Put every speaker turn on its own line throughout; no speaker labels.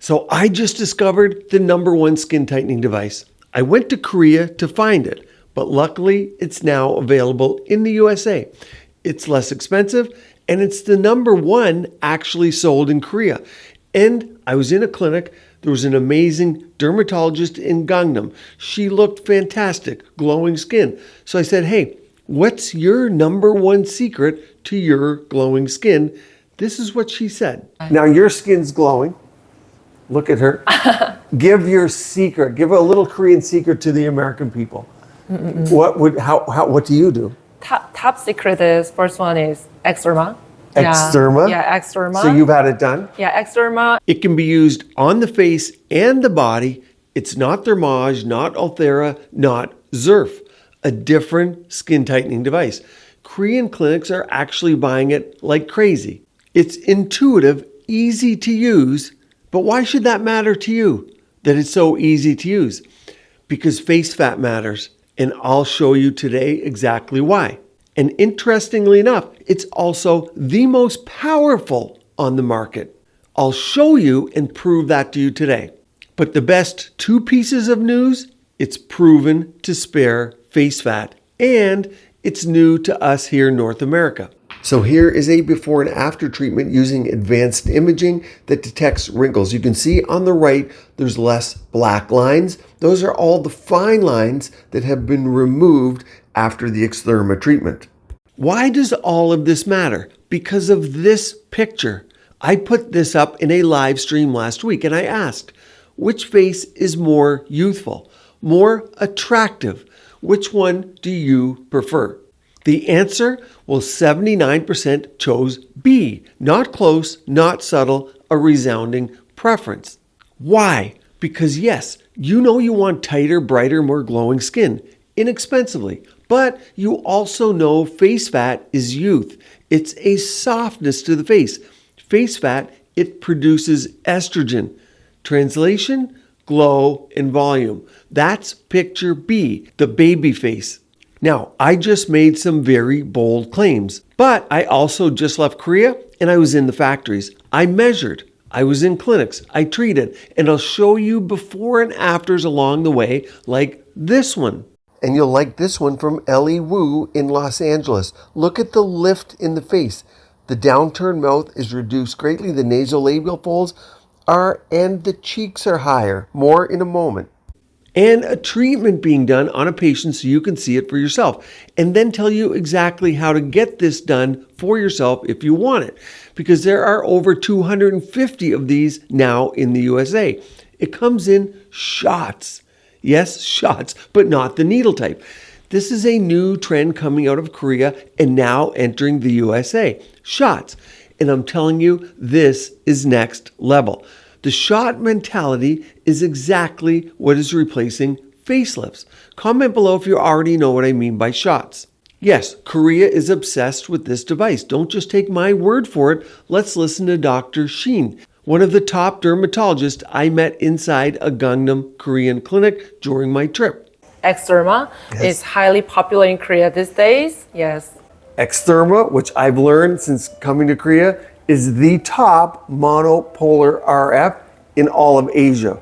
So I just discovered the #1 skin tightening device. I went to Korea to find it, but luckily it's now available in the USA. It's less expensive, and it's the #1 actually sold in Korea. And I was in a clinic. There was an amazing dermatologist in Gangnam. She looked fantastic, glowing skin. So I said, hey, what's your #1 secret to your glowing skin? This is what she said. Now your skin's glowing. Look at her. Give your secret. Give a little Korean secret to the American people. What do you do?
Top secret is, first one is XTHERMA.
XTHERMA?
Yeah, XTHERMA.
So you've had it done?
Yeah, XTHERMA.
It can be used on the face and the body. It's not Thermage, not Ulthera, not XERF, a different skin tightening device. Korean clinics are actually buying it like crazy. It's intuitive, easy to use, but why should that matter to you, that it's so easy to use? Because face fat matters, and I'll show you today exactly why. And interestingly enough, it's also the most powerful on the market. I'll show you and prove that to you today. But the best 2 pieces of news, it's proven to spare face fat, and it's new to us here in North America. So here is a before and after treatment using advanced imaging that detects wrinkles. You can see on the right, there's less black lines. Those are all the fine lines that have been removed after the XTHERMA treatment. Why does all of this matter? Because of this picture. I put this up in a live stream last week and I asked, which face is more youthful, more attractive? Which one do you prefer? The answer, well, 79% chose B. Not close, not subtle, a resounding preference. Why? Because yes, you know you want tighter, brighter, more glowing skin, inexpensively. But you also know face fat is youth. It's a softness to the face. Face fat, it produces estrogen. Translation, glow and volume. That's picture B, the baby face. Now, I just made some very bold claims, but I also just left Korea and I was in the factories. I measured, I was in clinics, I treated, and I'll show you before and afters along the way, like this one. And you'll like this one from Ellie Wu in Los Angeles. Look at the lift in the face. The downturned mouth is reduced greatly, the nasolabial folds are, and the cheeks are higher. More in a moment. And a treatment being done on a patient so you can see it for yourself, and then tell you exactly how to get this done for yourself if you want it, because there are over 250 of these now in the USA. It comes in shots. Yes, shots, but not the needle type. This is a new trend coming out of Korea and now entering the USA. Shots. And I'm telling you, this is next level. The shot mentality is exactly what is replacing facelifts. Comment below if you already know what I mean by shots. Yes, Korea is obsessed with this device. Don't just take my word for it. Let's listen to Dr. Shin, one of the top dermatologists I met inside a Gangnam Korean clinic during my trip.
XTHERMA is highly popular in Korea these days. Yes.
XTHERMA, which I've learned since coming to Korea, is the top monopolar RF in all of Asia.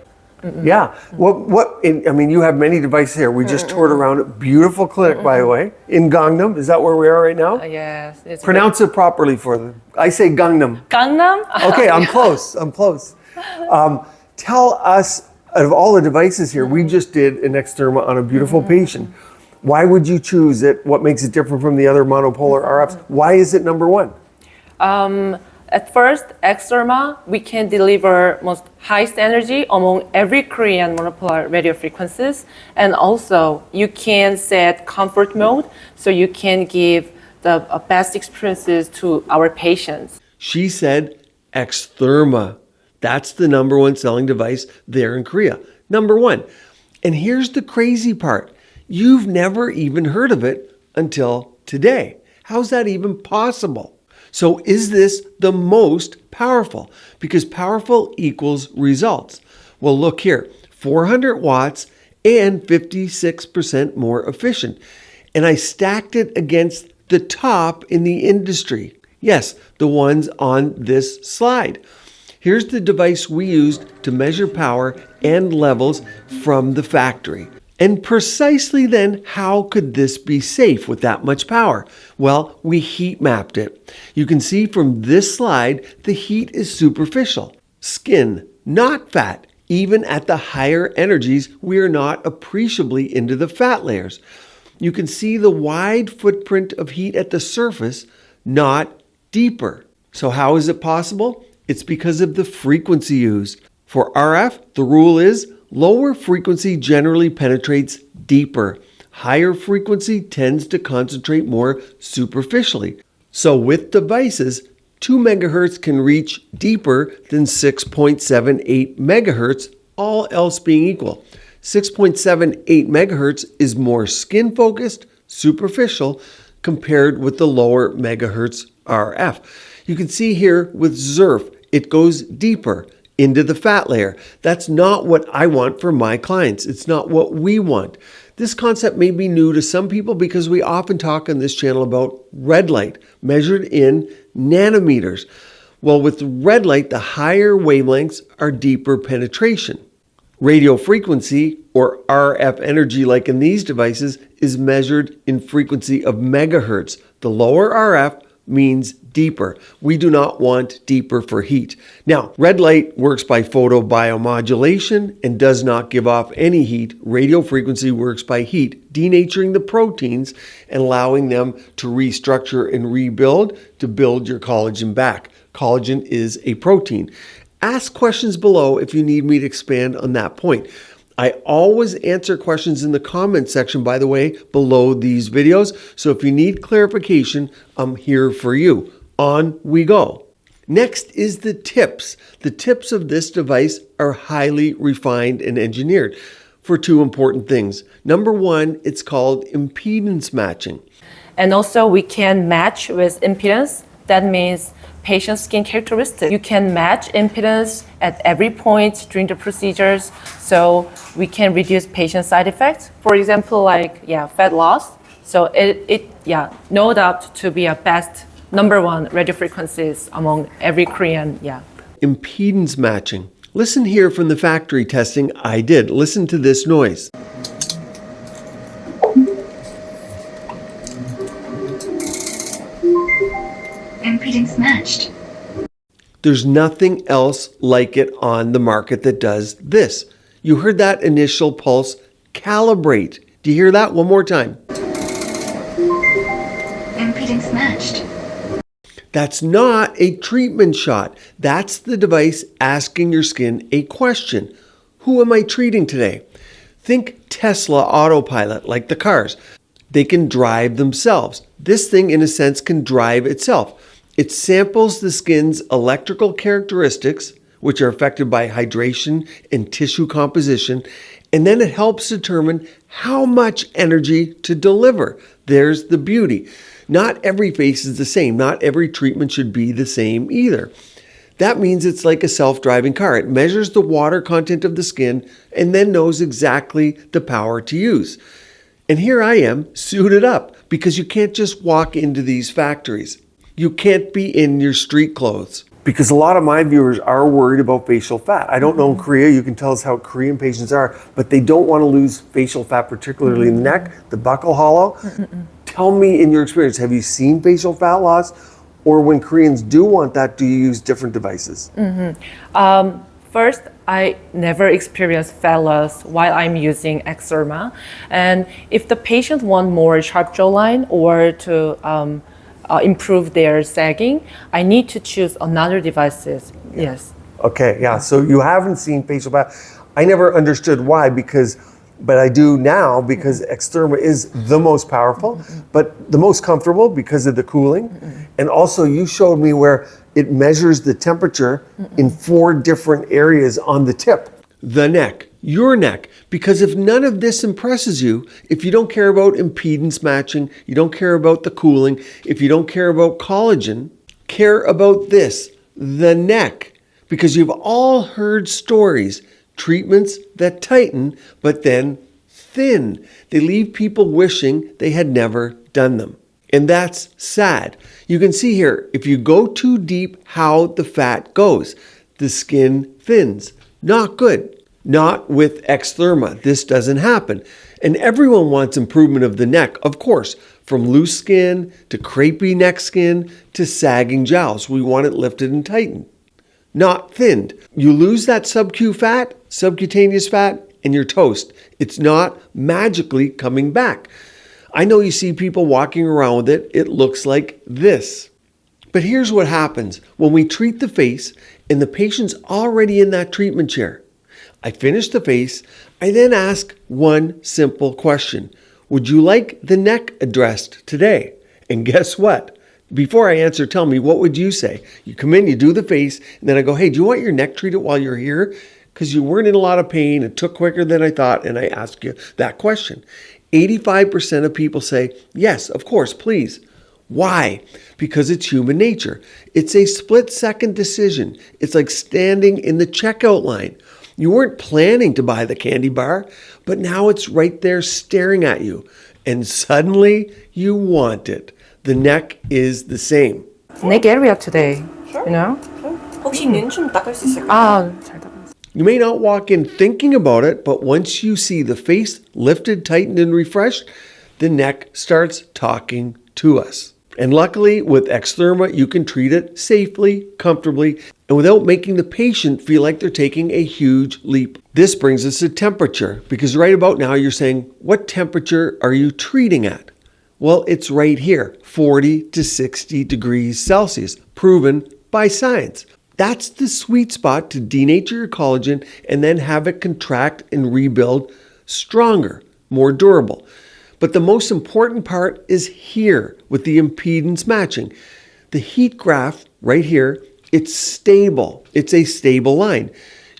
Yeah. I mean, you have many devices here. We just toured around a beautiful clinic, by the way, in Gangnam. Is that where we are right now?
Yes.
Pronounce it properly for them. I say Gangnam.
Gangnam?
Okay, I'm close. Tell us, out of all the devices here, we just did an XTHERMA on a beautiful patient. Why would you choose it? What makes it different from the other monopolar RFs? Why is it #1?
At first, XTHERMA, we can deliver most highest energy among every Korean monopolar radio frequencies. And also, you can set comfort mode, so you can give the best experiences to our patients.
She said XTHERMA. That's the #1 selling device there in Korea. #1. And here's the crazy part. You've never even heard of it until today. How's that even possible? So is this the most powerful? Because powerful equals results. Well, look here, 400 watts and 56% more efficient. And I stacked it against the top in the industry. Yes, the ones on this slide. Here's the device we used to measure power and levels from the factory. And precisely then, how could this be safe with that much power? Well, we heat mapped it. You can see from this slide, the heat is superficial. Skin, not fat. Even at the higher energies, we are not appreciably into the fat layers. You can see the wide footprint of heat at the surface, not deeper. So how is it possible? It's because of the frequency used. For RF, the rule is lower frequency generally penetrates deeper. Higher frequency tends to concentrate more superficially. So with devices, 2 megahertz can reach deeper than 6.78 megahertz, all else being equal. 6.78 megahertz is more skin-focused, superficial, compared with the lower megahertz RF. You can see here with XERF, it goes deeper into the fat layer. That's not what I want for my clients. It's not what we want. This concept may be new to some people because we often talk on this channel about red light, measured in nanometers. Well, with red light, the higher wavelengths are deeper penetration. Radio frequency, or RF energy like in these devices, is measured in frequency of megahertz. The lower RF means deeper. We do not want deeper for heat. Now, red light works by photobiomodulation and does not give off any heat. Radio frequency works by heat, denaturing the proteins and allowing them to restructure and rebuild to build your collagen back. Collagen is a protein. Ask questions below if you need me to expand on that point. I always answer questions in the comment section, by the way, below these videos. So if you need clarification, I'm here for you. On we go. Next is the tips. The tips of this device are highly refined and engineered for 2 important things. Number 1, it's called impedance matching.
And also we can match with impedance. That means patient skin characteristics. You can match impedance at every point during the procedures, so we can reduce patient side effects. For example, like fat loss. So it no doubt to be a best number 1 radiofrequencies among every Korean.
Impedance matching. Listen here from the factory testing I did. Listen to this noise.
Impedance matched.
There's nothing else like it on the market that does this. You heard that initial pulse calibrate. Do you hear that? One more time.
Impedance matched.
That's not a treatment shot. That's the device asking your skin a question. Who am I treating today? Think Tesla autopilot, like the cars. They can drive themselves. This thing, in a sense, can drive itself. It samples the skin's electrical characteristics, which are affected by hydration and tissue composition, and then it helps determine how much energy to deliver. There's the beauty. Not every face is the same. Not every treatment should be the same either. That means it's like a self-driving car. It measures the water content of the skin and then knows exactly the power to use. And here I am, suited up, because you can't just walk into these factories. You can't be in your street clothes. Because a lot of my viewers are worried about facial fat. I don't know in Korea, you can tell us how Korean patients are, but they don't want to lose facial fat, particularly in the neck, the buccal hollow. Tell me, in your experience, have you seen facial fat loss? Or when Koreans do want that, do you use different devices?
First, I never experienced fat loss while I'm using XTHERMA. And if the patient want more sharp jawline or to improve their sagging, I need to choose another devices. Yes.
Okay, yeah. So you haven't seen facial fat. I never understood why, but I do now because XTHERMA is the most powerful, but the most comfortable because of the cooling. And also you showed me where it measures the temperature in 4 different areas on the tip. The neck, your neck. Because if none of this impresses you, if you don't care about impedance matching, you don't care about the cooling, if you don't care about collagen, care about this, the neck. Because you've all heard stories, treatments that tighten, but then thin. They leave people wishing they had never done them. And that's sad. You can see here, if you go too deep, how the fat goes. the skin thins. Not good. Not with XTHERMA. This doesn't happen. And everyone wants improvement of the neck, of course, from loose skin to crepey neck skin to sagging jowls. We want it lifted and tightened, not thinned. You lose that subcutaneous fat, and you're toast. It's not magically coming back. I know you see people walking around with it. It looks like this. But here's what happens when we treat the face and the patient's already in that treatment chair. I finish the face. I then ask one simple question. Would you like the neck addressed today? And guess what? Before I answer, tell me, what would you say? You come in, you do the face, and then I go, hey, do you want your neck treated while you're here? Because you weren't in a lot of pain. It took quicker than I thought. And I ask you that question. 85% of people say, yes, of course, please. Why? Because it's human nature. It's a split-second decision. It's like standing in the checkout line. You weren't planning to buy the candy bar, but now it's right there staring at you. And suddenly you want it. The neck is the same.
Neck area today, you know?
혹시 눈 좀 닦을 수 있을까요?
잘 닦았어요.
You may not walk in thinking about it, but once you see the face lifted, tightened, and refreshed, the neck starts talking to us. And luckily, with XTHERMA, you can treat it safely, comfortably, and without making the patient feel like they're taking a huge leap. This brings us to temperature, because right about now you're saying, what temperature are you treating at? Well, it's right here, 40 to 60 degrees Celsius, proven by science. That's the sweet spot to denature your collagen and then have it contract and rebuild stronger, more durable. But the most important part is here with the impedance matching. The heat graph right here, it's stable. It's a stable line.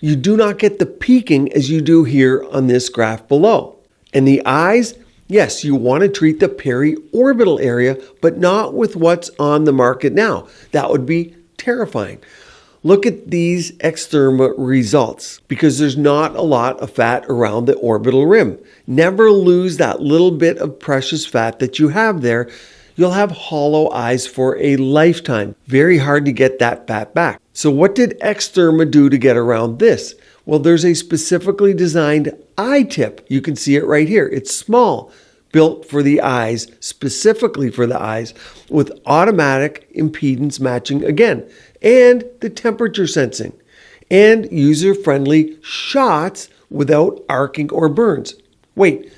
You do not get the peaking as you do here on this graph below. And the eyes, yes, you want to treat the periorbital area, but not with what's on the market now. That would be terrifying. Look at these XTHERMA results because there's not a lot of fat around the orbital rim. Never lose that little bit of precious fat that you have there. You'll have hollow eyes for a lifetime. Very hard to get that fat back. So what did XTHERMA do to get around this? Well, there's a specifically designed eye tip. You can see it right here. It's small, built for the eyes, specifically for the eyes, with automatic impedance matching again, and the temperature sensing, and user-friendly shots without arcing or burns. Wait,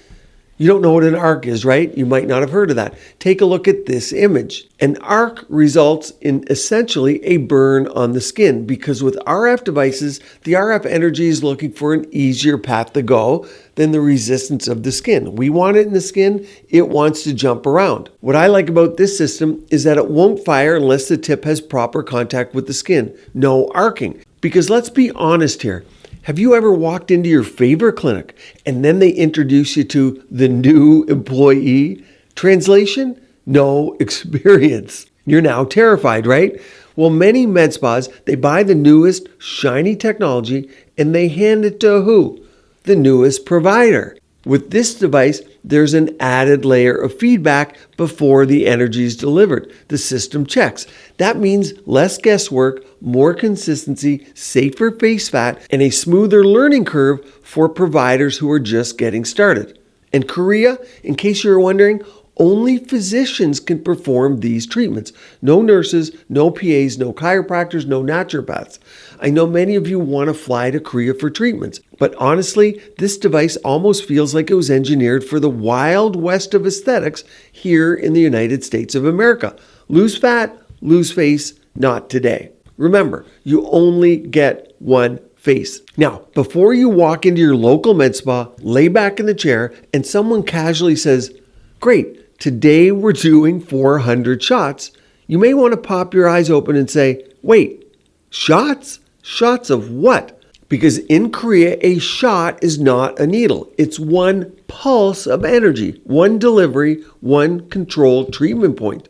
you don't know what an arc is, right? You might not have heard of that. Take a look at this image. An arc results in essentially a burn on the skin because with RF devices, the RF energy is looking for an easier path to go than the resistance of the skin. We want it in the skin, it wants to jump around. What I like about this system is that it won't fire unless the tip has proper contact with the skin. No arcing. Because let's be honest here. Have you ever walked into your favorite clinic and then they introduce you to the new employee? Translation? No experience. You're now terrified, right? Well, many med spas, they buy the newest shiny technology and they hand it to who? The newest provider. With this device, there's an added layer of feedback before the energy is delivered. The system checks. That means less guesswork, more consistency, safer face fat, and a smoother learning curve for providers who are just getting started. And Korea, in case you're wondering, only physicians can perform these treatments. No nurses, no PAs, no chiropractors, no naturopaths. I know many of you want to fly to Korea for treatments, but honestly, this device almost feels like it was engineered for the wild west of aesthetics here in the United States of America. Lose fat, lose face, not today. Remember, you only get one face. Now, before you walk into your local med spa, lay back in the chair, and someone casually says, "Great, today we're doing 400 shots," you may want to pop your eyes open and say, "Wait, shots? Shots of what?" Because in Korea, a shot is not a needle. It's one pulse of energy, one delivery, one controlled treatment point.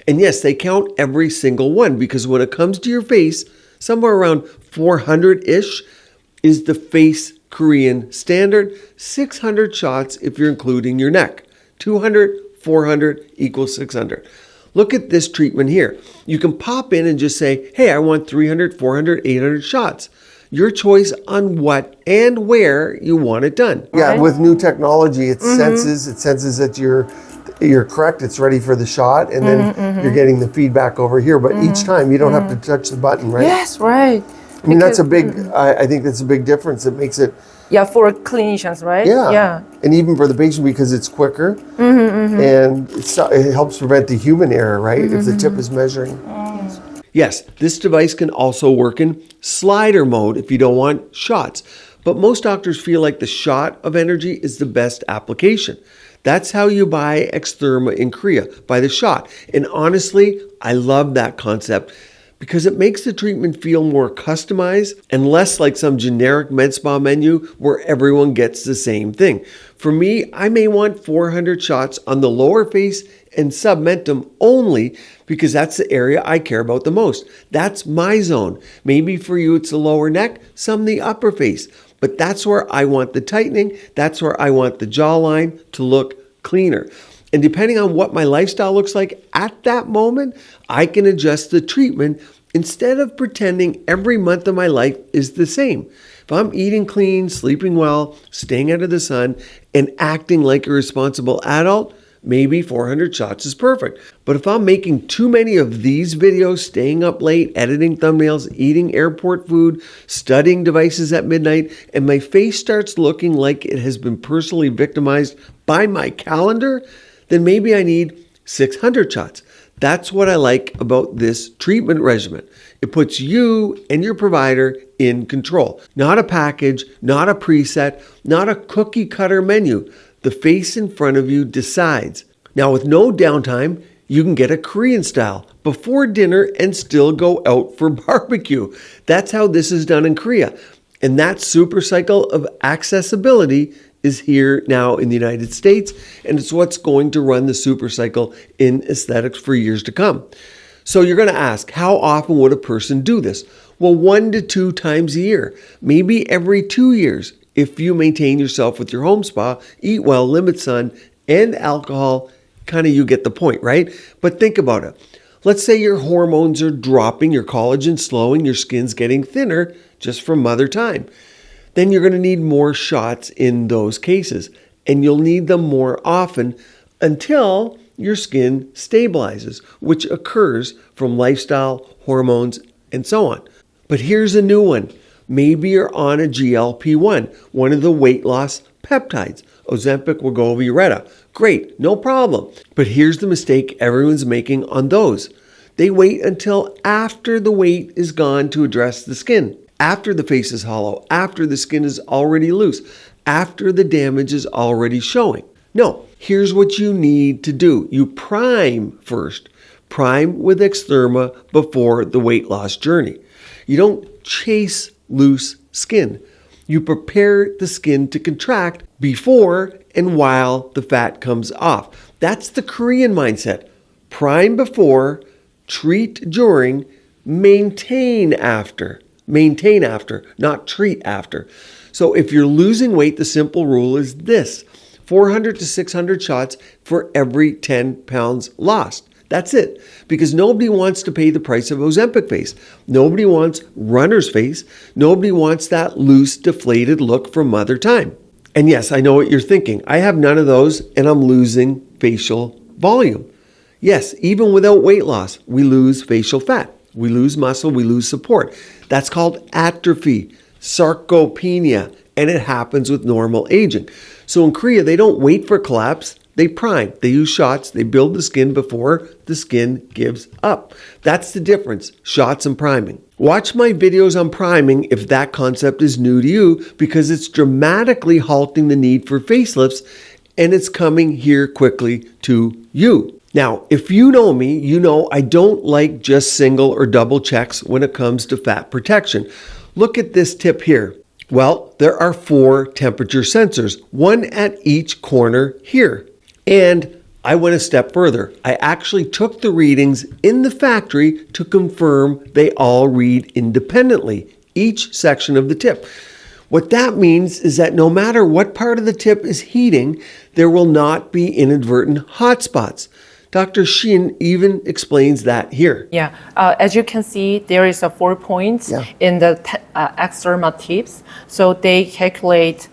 And yes, they count every single one because when it comes to your face, somewhere around 400-ish is the face Korean standard. 600 shots if you're including your neck. 200, 400 equals 600. Look at this treatment here. You can pop in and just say, hey, I want 300, 400, 800 shots. Your choice on what and where you want it done. Yeah,
Right.
with new technology, it senses that you're correct, it's ready for the shot, and then you're getting the feedback over here. But each time you don't have to touch the button, right?
Yes, right.
I mean, that's a big, I think that's a big difference. It makes it,
Yeah, for clinicians, right?
yeah. And even for the patient because it's quicker and it helps prevent the human error, right? If the tip is measuring. Yes, this device can also work in slider mode if you don't want shots. But most doctors feel like the shot of energy is the best application. That's how you buy XTHERMA in Korea, by the shot. And honestly, I love that concept because it makes the treatment feel more customized and less like some generic med spa menu where everyone gets the same thing. For me, I may want 400 shots on the lower face and submentum only because that's the area I care about the most. That's my zone. Maybe for you it's the lower neck, some the upper face. But that's where I want the tightening. That's where I want the jawline to look cleaner. And depending on what my lifestyle looks like at that moment, I can adjust the treatment instead of pretending every month of my life is the same. If I'm eating clean, sleeping well, staying out of the sun, and acting like a responsible adult, maybe 400 shots is perfect. But if I'm making too many of these videos, staying up late, editing thumbnails, eating airport food, studying devices at midnight, and my face starts looking like it has been personally victimized by my calendar, then maybe I need 600 shots. That's what I like about this treatment regimen. It puts you and your provider in control. Not a package, not a preset, not a cookie cutter menu. The face in front of you decides. Now, with no downtime, you can get a Korean style before dinner and still go out for barbecue. That's how this is done in Korea. And that super cycle of accessibility is here now in the United States, and it's what's going to run the super cycle in aesthetics for years to come. So you're going to ask, how often would a person do this? Well, 1 to 2 times a year, maybe every 2 years. If you maintain yourself with your home spa, eat well, limit sun, and alcohol, kind of you get the point, right? But think about it. Let's say your hormones are dropping, your collagen slowing, your skin's getting thinner just from mother time. Then you're going to need more shots in those cases, and you'll need them more often until your skin stabilizes, which occurs from lifestyle, hormones, and so on. But here's a new one. Maybe you're on a GLP-1, one of the weight loss peptides. Ozempic, Wegovy, Retta. Great, no problem. But here's the mistake everyone's making on those. They wait until after the weight is gone to address the skin, after the face is hollow, after the skin is already loose, after the damage is already showing. No, here's what you need to do. You prime first. Prime with XTHERMA before the weight loss journey. You don't chase loose skin. You prepare the skin to contract before and while the fat comes off. That's the Korean mindset. Prime before, treat during, maintain after. Maintain after, not treat after. So if you're losing weight, the simple rule is this: 400 to 600 shots for every 10 pounds lost. That's it. Because nobody wants to pay the price of Ozempic face. Nobody wants runner's face. Nobody wants that loose, deflated look from mother time. And yes, I know what you're thinking. I have none of those and I'm losing facial volume. Yes, even without weight loss, we lose facial fat. We lose muscle, we lose support. That's called atrophy, sarcopenia, and it happens with normal aging. So in Korea, they don't wait for collapse. They prime. They use shots. They build the skin before the skin gives up. That's the difference, shots and priming. Watch my videos on priming if that concept is new to you, because it's dramatically halting the need for facelifts, and it's coming here quickly to you. Now, if you know me, you know I don't like just single or double checks when it comes to fat protection. Look at this tip here. Well, there are 4 temperature sensors, one at each corner here. And I went a step further. I actually took the readings in the factory to confirm they all read independently, each section of the tip. What that means is that no matter what part of the tip is heating, there will not be inadvertent hot spots. Dr. Shin even explains that here.
Yeah, as you can see, there is a 4 points in the XTHERMA tips. So they calculate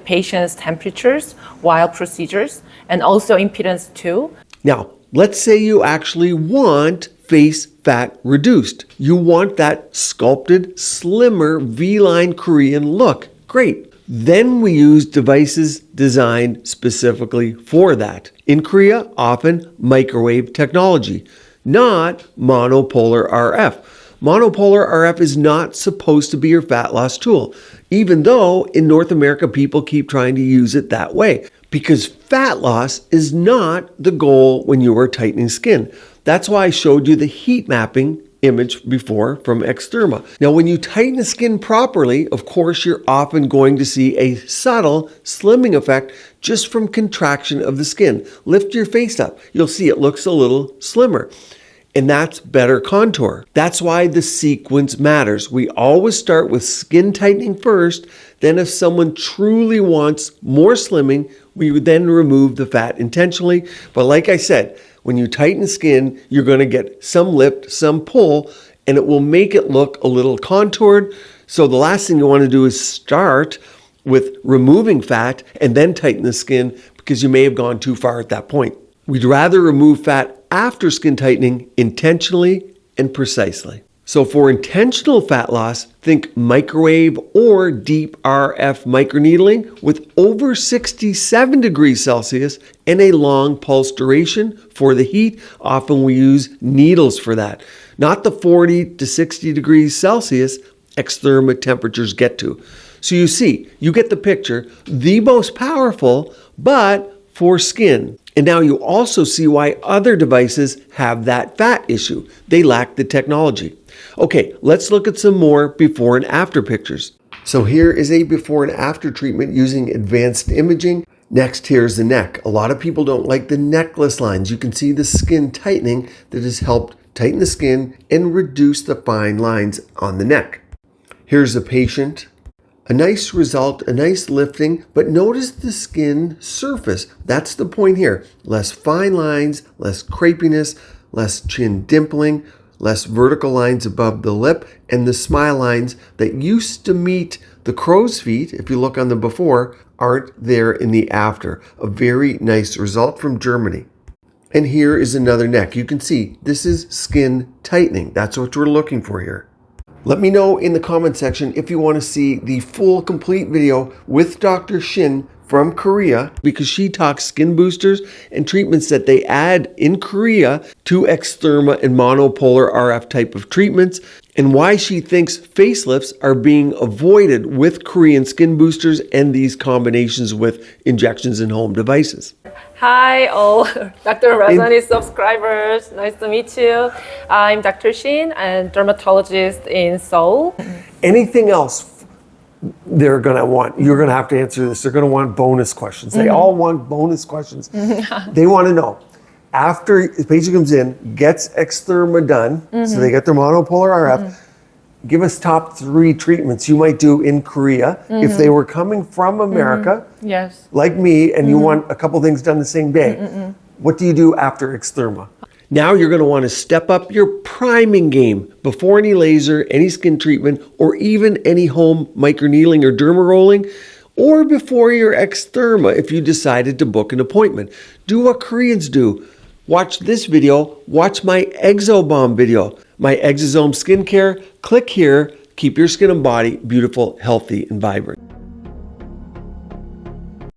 patients' temperatures while procedures and also impedance too.
Now, let's say you actually want face fat reduced. You want that sculpted, slimmer V-line Korean look. Great. Then we use devices designed specifically for that. In Korea, often microwave technology, not monopolar RF. Monopolar RF is not supposed to be your fat loss tool, even though in North America people keep trying to use it that way, because fat loss is not the goal when you are tightening skin. That's why I showed you the heat mapping image before from XTHERMA. Now, when you tighten the skin properly, of course, you're often going to see a subtle slimming effect just from contraction of the skin. Lift your face up. You'll see it looks a little slimmer. And that's better contour. That's why the sequence matters. We always start with skin tightening first. Then if someone truly wants more slimming, we would then remove the fat intentionally. But like I said, when you tighten skin, you're going to get some lift, some pull, and it will make it look a little contoured. So the last thing you want to do is start with removing fat and then tighten the skin, because you may have gone too far at that point. We'd rather remove fat after skin tightening intentionally and precisely. So for intentional fat loss, think microwave or deep RF microneedling with over 67 degrees Celsius and a long pulse duration. For the heat, often we use needles for that, not the 40 to 60 degrees Celsius XTHERMA temperatures get to. So you see, you get the picture, the most powerful, but for skin. And now you also see why other devices have that fat issue. They lack the technology. Okay, let's look at some more before and after pictures. So here is a before and after treatment using advanced imaging. Next, here's the neck. A lot of people don't like the necklace lines. You can see the skin tightening that has helped tighten the skin and reduce the fine lines on the neck. Here's a patient. A nice result, a nice lifting, but notice the skin surface. That's the point here. Less fine lines, less crepiness, less chin dimpling, less vertical lines above the lip, and the smile lines that used to meet the crow's feet, if you look on the before, aren't there in the after. A very nice result from Germany. And here is another neck. You can see this is skin tightening. That's what we're looking for here. Let me know in the comment section if you want to see the full complete video with Dr. Shin from Korea, because she talks skin boosters and treatments that they add in Korea to XTHERMA and monopolar RF type of treatments, and why she thinks facelifts are being avoided with Korean skin boosters and these combinations with injections and home devices.
Hi, all Dr. Rajani subscribers. Nice to meet you. I'm Dr. Shin, and dermatologist in Seoul.
Anything else they're going to want? You're going to have to answer this. They're going to want bonus questions. They all want bonus questions. They want to know, after the patient comes in, gets XTHERMA done, so they get their monopolar RF, give us top 3 treatments you might do in Korea if they were coming from America,
Yes.
like me, and you want a couple things done the same day. What do you do after XTHERMA? Now you're going to want to step up your priming game before any laser, any skin treatment, or even any home microneedling or derma rolling, or before your XTHERMA if you decided to book an appointment. Do what Koreans do. Watch this video, watch my Exobomb video, my Exosome skincare. Click here, keep your skin and body beautiful, healthy, and vibrant.